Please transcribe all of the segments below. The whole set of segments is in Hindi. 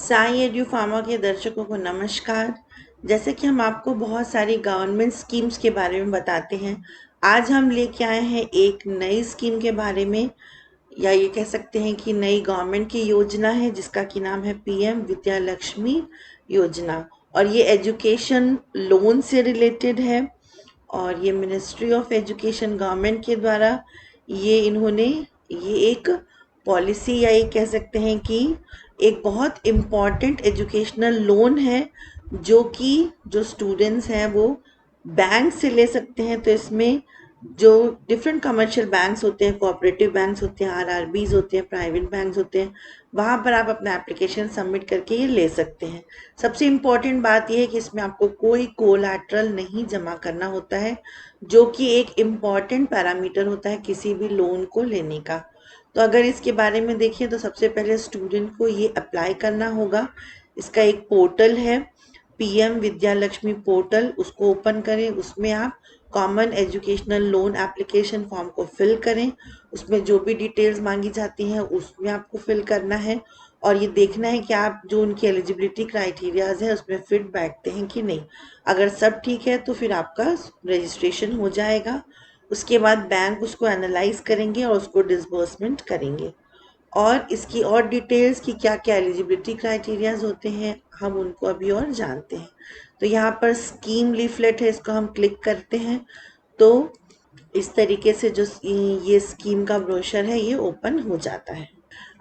साई एड्यू फार्मा के दर्शकों को नमस्कार। जैसे कि हम आपको बहुत सारी गवर्नमेंट स्कीम्स के बारे में बताते हैं, आज हम लेके आए हैं एक नई स्कीम के बारे में, या ये कह सकते हैं कि नई गवर्नमेंट की योजना है जिसका कि नाम है पीएम विद्या लक्ष्मी योजना। और ये एजुकेशन लोन से रिलेटेड है और ये मिनिस्ट्री ऑफ एजुकेशन गवर्नमेंट के द्वारा ये एक पॉलिसी, या ये कह सकते हैं कि एक बहुत इम्पॉर्टेंट एजुकेशनल लोन है जो स्टूडेंट्स हैं वो बैंक से ले सकते हैं। तो इसमें जो डिफरेंट कमर्शियल बैंक्स होते हैं, कोऑपरेटिव बैंक्स होते हैं, आरआरबीज होते हैं, प्राइवेट बैंक्स होते हैं, वहाँ पर आप अपना एप्लीकेशन सबमिट करके ये ले सकते हैं। सबसे इम्पॉर्टेंट बात यह है कि इसमें आपको कोई कोलैटरल नहीं जमा करना होता है, जो कि एक इम्पॉर्टेंट पैरामीटर होता है किसी भी लोन को लेने का। तो अगर इसके बारे में देखें तो सबसे पहले स्टूडेंट को ये अप्लाई करना होगा। इसका एक पोर्टल है, पीएम विद्या लक्ष्मी पोर्टल, उसको ओपन करें। उसमें आप common educational loan application form को फिल करें। उसमें जो भी डिटेल्स मांगी जाती हैं उसमें आपको फिल करना है और ये देखना है कि आप जो उनकी एलिजिबिलिटी क्राइटेरियाज है उसमें फिट बैठते हैं कि नहीं। अगर सब ठीक है तो फिर आपका रजिस्ट्रेशन हो जाएगा। उसके बाद बैंक उसको एनालाइज करेंगे और उसको डिसबर्समेंट करेंगे। और इसकी और डिटेल्स कि क्या क्या एलिजिबिलिटी क्राइटेरियाज होते हैं हम उनको अभी और जानते हैं। तो यहाँ पर स्कीम लीफलेट है, इसको हम क्लिक करते हैं तो इस तरीके से जो ये स्कीम का ब्रोशर है ये ओपन हो जाता है।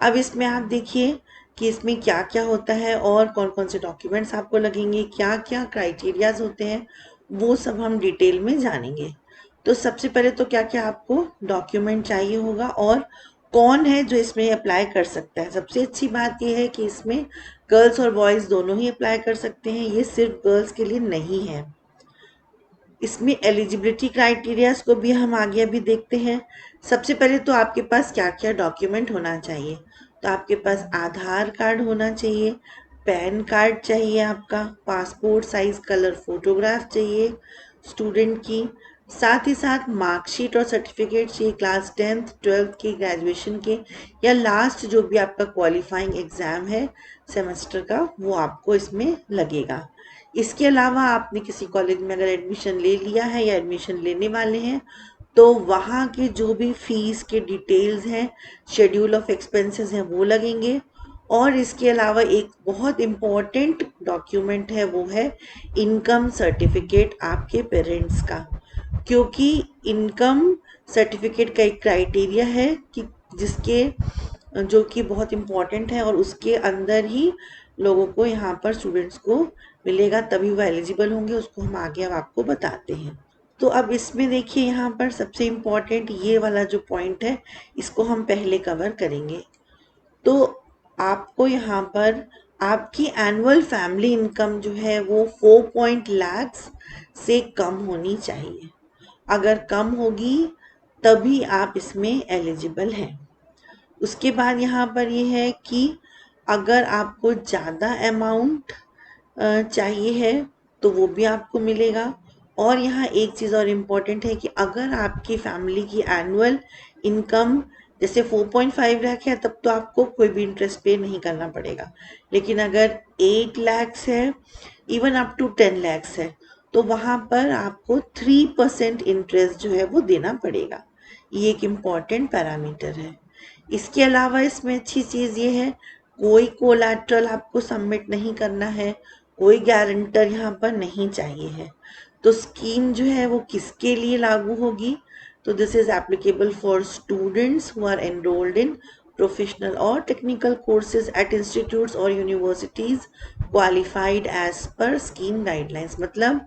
अब इसमें आप देखिए कि इसमें क्या क्या होता है और कौन कौन से डॉक्यूमेंट्स आपको लगेंगे, क्या क्या क्राइटेरियाज होते हैं, वो सब हम डिटेल में जानेंगे। तो सबसे पहले तो क्या क्या आपको डॉक्यूमेंट चाहिए होगा और कौन है जो इसमें अप्लाई कर सकता है। सबसे अच्छी बात यह है कि इसमें गर्ल्स और बॉयज़ दोनों ही अप्लाई कर सकते हैं, ये सिर्फ गर्ल्स के लिए नहीं है। इसमें एलिजिबिलिटी क्राइटेरियाज को भी हम आगे अभी देखते हैं। सबसे पहले तो आपके पास क्या क्या डॉक्यूमेंट होना चाहिए। तो आपके पास आधार कार्ड होना चाहिए, पैन कार्ड चाहिए, आपका पासपोर्ट साइज कलर फोटोग्राफ चाहिए स्टूडेंट की, साथ ही साथ मार्कशीट और सर्टिफिकेट चाहिए क्लास 10th 12th की, ग्रेजुएशन के, या लास्ट जो भी आपका क्वालिफाइंग एग्जाम है सेमेस्टर का वो आपको इसमें लगेगा। इसके अलावा आपने किसी कॉलेज में अगर एडमिशन ले लिया है या एडमिशन लेने वाले हैं तो वहाँ के जो भी फीस के डिटेल्स हैं, शेड्यूल ऑफ एक्सपेंसेस हैं वो लगेंगे। और इसके अलावा एक बहुत इम्पॉर्टेंट डॉक्यूमेंट है वो है इनकम सर्टिफिकेट आपके पेरेंट्स का, क्योंकि इनकम सर्टिफिकेट का एक क्राइटेरिया है कि जिसके जो कि बहुत इम्पॉर्टेंट है और उसके अंदर ही लोगों को यहाँ पर स्टूडेंट्स को मिलेगा, तभी वो एलिजिबल होंगे। उसको हम आगे अब आपको बताते हैं। तो अब इसमें देखिए यहाँ पर सबसे इम्पॉर्टेंट ये वाला जो पॉइंट है इसको हम पहले कवर करेंगे। तो आपको यहाँ पर आपकी एनुअल फैमिली इनकम जो है वो 4 lakhs से कम होनी चाहिए। अगर कम होगी तभी आप इसमें एलिजिबल हैं। उसके बाद यहाँ पर ये है कि अगर आपको ज़्यादा अमाउंट चाहिए है तो वो भी आपको मिलेगा। और यहाँ एक चीज़ और इम्पॉर्टेंट है कि अगर आपकी फैमिली की एनुअल इनकम जैसे 4.5 लाख है तब तो आपको कोई भी इंटरेस्ट पे नहीं करना पड़ेगा। लेकिन अगर 8 lakhs है, इवन अप टू 10 lakhs है, तो वहाँ पर आपको 3% इंटरेस्ट जो है वो देना पड़ेगा। ये एक इम्पॉर्टेंट पैरामीटर है। इसके अलावा इसमें अच्छी चीज़ ये है, कोई कोलैटरल आपको सबमिट नहीं करना है, कोई गारंटर यहाँ पर नहीं चाहिए है। तो स्कीम जो है वो किसके लिए लागू होगी, तो this is applicable for students who are enrolled in professional और टेक्निकल कोर्सेज एट इंस्टीट्यूट्स और universities qualified as per scheme guidelines. मतलब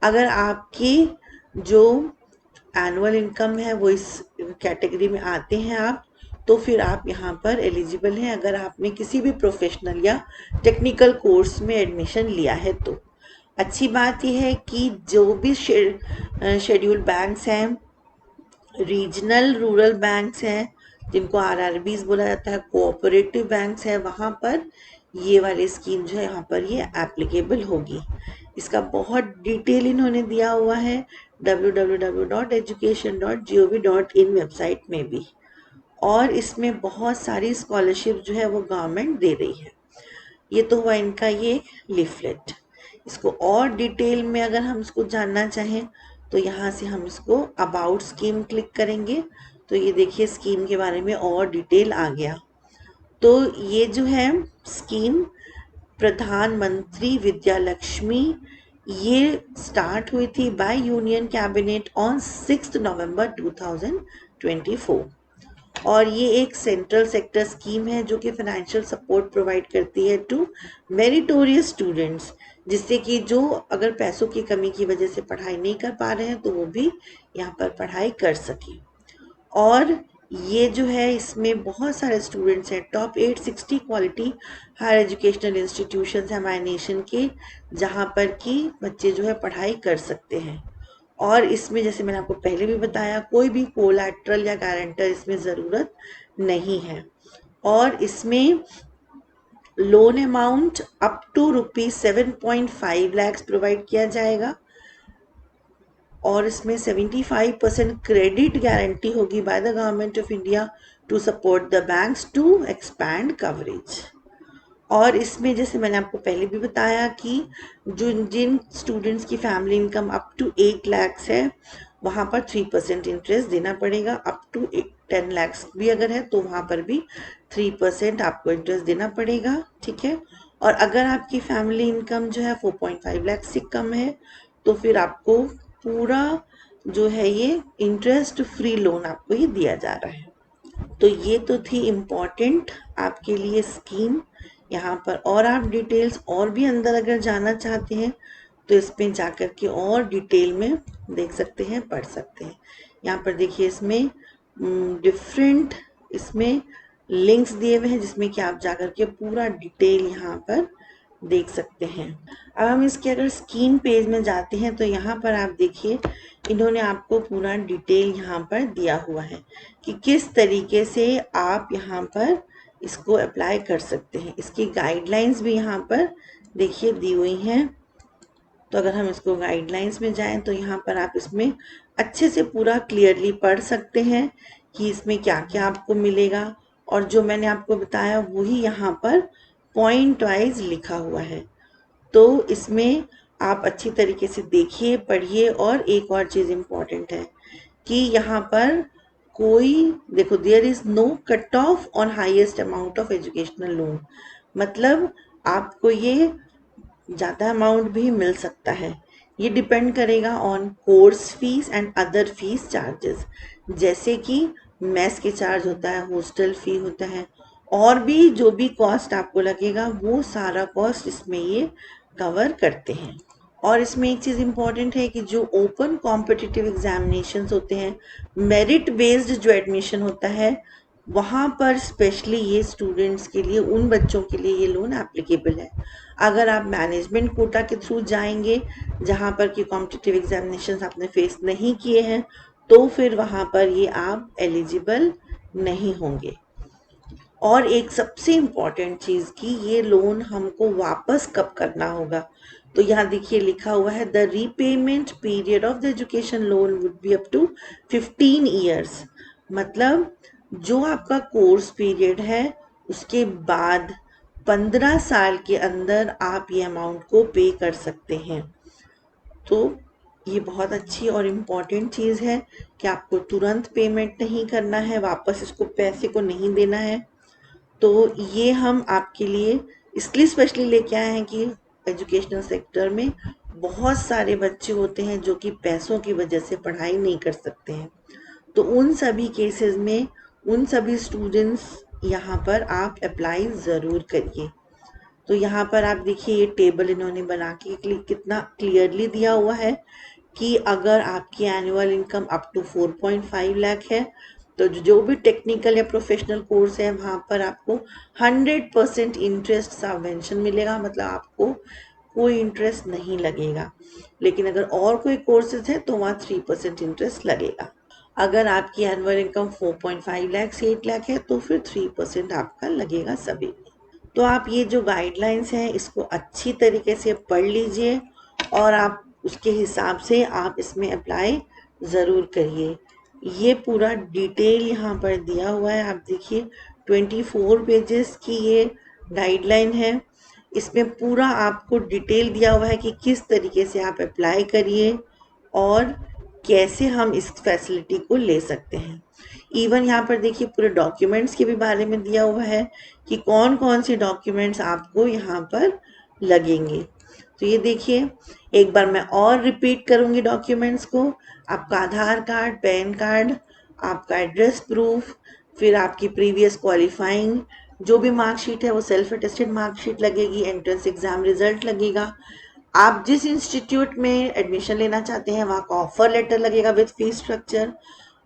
अगर आपकी जो एनुअल इनकम है वो इस कैटेगरी में आते हैं आप, तो फिर आप यहाँ पर एलिजिबल हैं अगर आपने किसी भी प्रोफेशनल या टेक्निकल कोर्स में एडमिशन लिया है तो। अच्छी बात यह है कि जो भी शेड्यूल बैंक्स हैं, रीजनल रूरल बैंक्स हैं जिनको आरआरबीज बोला जाता है, कोऑपरेटिव बैंक्स हैं, वहाँ पर ये वाली स्कीम जो है यहाँ पर ये एप्लीकेबल होगी। इसका बहुत डिटेल इन्होंने दिया हुआ है www.education.gov.in वेबसाइट में भी। और इसमें बहुत सारी स्कॉलरशिप जो है वो गवर्नमेंट दे रही है। ये तो हुआ इनका ये लीफलेट। इसको और डिटेल में अगर हम इसको जानना चाहें तो यहाँ से हम इसको अबाउट स्कीम क्लिक करेंगे, तो ये देखिए स्कीम के बारे में और डिटेल आ गया। तो ये जो है स्कीम प्रधानमंत्री विद्या लक्ष्मी, ये स्टार्ट हुई थी बाय यूनियन कैबिनेट ऑन 6 नवंबर 2024 और ये एक सेंट्रल सेक्टर स्कीम है जो कि फाइनेंशियल सपोर्ट प्रोवाइड करती है टू मेरिटोरियस स्टूडेंट्स, जिससे कि जो अगर पैसों की कमी की वजह से पढ़ाई नहीं कर पा रहे हैं तो वो भी यहाँ पर पढ़ाई कर सके। और ये जो है इसमें बहुत सारे स्टूडेंट्स हैं, top 860 quality higher educational institutions हैं हमारे नेशन के, जहाँ पर कि बच्चे जो है पढ़ाई कर सकते हैं। और इसमें जैसे मैंने आपको पहले भी बताया कोई भी कोलैटरल या गारंटर इसमें ज़रूरत नहीं है। और इसमें loan amount up to ₹7.5 lakh provide किया जाएगा और इसमें 75% क्रेडिट गारंटी होगी by the government of India to support the banks to expand coverage. और इसमें जैसे मैंने आपको पहले भी बताया कि जो जिन स्टूडेंट्स की family income up to 8 lakh है वहाँ पर 3% इंटरेस्ट देना पड़ेगा, अप टू 10 लाख भी अगर है तो वहाँ पर भी 3% आपको इंटरेस्ट देना पड़ेगा, ठीक है। और अगर आपकी फैमिली इनकम जो है 4.5 लाख से कम है तो फिर आपको पूरा जो है ये इंटरेस्ट फ्री लोन आपको ये दिया जा रहा है। तो ये तो थी इम्पॉर्टेंट आपके लिए स्कीम यहाँ पर। और आप डिटेल्स और भी अंदर अगर जानना चाहते हैं तो इसमें जाकर के और डिटेल में देख सकते हैं, पढ़ सकते हैं। यहाँ पर देखिए इसमें डिफरेंट इसमें लिंक्स दिए हुए हैं जिसमें कि आप जाकर के पूरा डिटेल यहाँ पर देख सकते हैं। अब हम इसके अगर स्कीम पेज में जाते हैं तो यहाँ पर आप देखिए इन्होंने आपको पूरा डिटेल यहाँ पर दिया हुआ है कि किस तरीके से आप यहाँ पर इसको अप्लाई कर सकते हैं। इसकी गाइडलाइंस भी यहाँ पर देखिए दी हुई हैं। तो अगर हम इसको गाइडलाइंस में जाएं तो यहाँ पर आप इसमें अच्छे से पूरा क्लियरली पढ़ सकते हैं कि इसमें क्या क्या आपको मिलेगा। और जो मैंने आपको बताया वही यहाँ पर पॉइंट वाइज लिखा हुआ है, तो इसमें आप अच्छी तरीके से देखिए, पढ़िए। और एक और चीज़ इम्पॉर्टेंट है कि यहाँ पर कोई देखो there is no cut off on highest amount of educational loan, मतलब आपको ये ज़्यादा अमाउंट भी मिल सकता है। ये डिपेंड करेगा on course fees and other fees charges, जैसे कि मेस के चार्ज होता है, हॉस्टल फी होता है, और भी जो भी कॉस्ट आपको लगेगा वो सारा कॉस्ट इसमें ये कवर करते हैं। और इसमें एक चीज़ इम्पॉर्टेंट है कि जो ओपन कॉम्पिटिटिव एग्जामिनेशंस होते हैं, मेरिट बेस्ड जो एडमिशन होता है, वहाँ पर स्पेशली ये स्टूडेंट्स के लिए, उन बच्चों के लिए ये लोन एप्लीकेबल है। अगर आप मैनेजमेंट कोटा के थ्रू जाएंगे जहाँ पर कि कॉम्पिटिटिव एग्जामिनेशंस आपने फेस नहीं किए हैं तो फिर वहाँ पर ये आप एलिजिबल नहीं होंगे। और एक सबसे इम्पॉर्टेंट चीज़ कि ये लोन हमको वापस कब करना होगा, तो यहाँ देखिए लिखा हुआ है the repayment period of the education loan would be up to 15 years, मतलब जो आपका कोर्स पीरियड है उसके बाद 15 साल के अंदर आप ये अमाउंट को पे कर सकते हैं। तो ये बहुत अच्छी और इम्पॉर्टेंट चीज़ है कि आपको तुरंत पेमेंट नहीं करना है, वापस इसको पैसे को नहीं देना है। तो ये हम आपके लिए इसलिए स्पेशली लेके आए हैं कि एजुकेशनल सेक्टर में बहुत सारे बच्चे होते हैं जो कि पैसों की वजह से पढ़ाई नहीं कर सकते हैं। तो उन सभी केसेस में उन सभी स्टूडेंट्स यहाँ पर आप अप्लाई ज़रूर करिए। तो यहाँ पर आप देखिए ये टेबल इन्होंने बना के कितना क्लियरली दिया हुआ है कि अगर आपकी annual income up to 4.5 lakh है तो जो भी टेक्निकल या प्रोफेशनल कोर्स है वहाँ पर आपको 100% इंटरेस्ट सबवेंशन मिलेगा, मतलब आपको कोई इंटरेस्ट नहीं लगेगा। लेकिन अगर और कोई कोर्सेज है तो वहाँ 3% इंटरेस्ट लगेगा। अगर आपकी एनुअल इनकम 4.5 लाख से 8 लाख है तो फिर 3% आपका लगेगा सभी में। तो आप ये जो गाइडलाइंस हैं इसको अच्छी तरीके से पढ़ लीजिए और आप उसके हिसाब से आप इसमें अप्लाई ज़रूर करिए। ये पूरा डिटेल यहाँ पर दिया हुआ है, आप देखिए 24 पेजेस की ये गाइडलाइन है। इसमें पूरा आपको डिटेल दिया हुआ है कि किस तरीके से आप अप्लाई करिए और कैसे हम इस फैसिलिटी को ले सकते हैं। इवन यहाँ पर देखिए पूरे डॉक्यूमेंट्स के भी बारे में दिया हुआ है कि कौन कौन से डॉक्यूमेंट्स आपको यहाँ पर लगेंगे। तो ये देखिए, एक बार मैं और रिपीट करूँगी डॉक्यूमेंट्स को। आपका आधार कार्ड, पैन कार्ड, आपका एड्रेस प्रूफ, फिर आपकी प्रीवियस क्वालिफाइंग जो भी मार्कशीट है वो सेल्फ अटेस्टेड मार्कशीट लगेगी, एंट्रेंस एग्जाम रिजल्ट लगेगा, आप जिस इंस्टीट्यूट में एडमिशन लेना चाहते हैं वहाँ का ऑफर लेटर लगेगा विद फीस स्ट्रक्चर,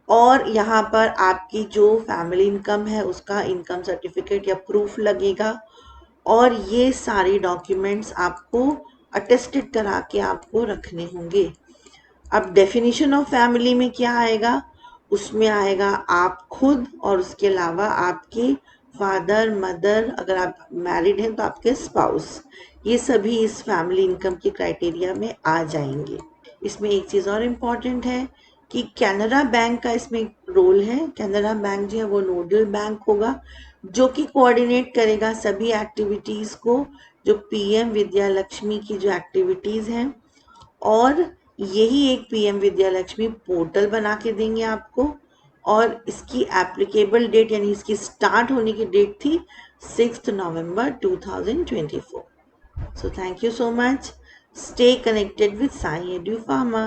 और यहाँ पर आपकी जो फैमिली इनकम है उसका इनकम सर्टिफिकेट या प्रूफ लगेगा। और ये सारी डॉक्यूमेंट्स आपको अटेस्टेड करा के आपको रखने होंगे। अब डेफिनेशन ऑफ फैमिली में क्या आएगा, उसमें आएगा आप खुद और उसके अलावा आपके फादर मदर, अगर आप मैरिड हैं तो आपके स्पाउस, ये सभी इस फैमिली इनकम की क्राइटेरिया में आ जाएंगे। इसमें एक चीज़ और इम्पॉर्टेंट है कि कैनरा बैंक का इसमें रोल है। कैनरा बैंक जो है वो नोडल बैंक होगा जो कि कोऑर्डिनेट करेगा सभी एक्टिविटीज़ को, जो पीएम विद्या लक्ष्मी की जो एक्टिविटीज़ हैं। और यही एक पीएम विद्या लक्ष्मी पोर्टल बना के देंगे आपको, और इसकी एप्लीकेबल डेट यानी इसकी स्टार्ट होने की डेट थी 6 नवंबर 2024। So thank you so much. Stay connected with Sai Edu Pharma.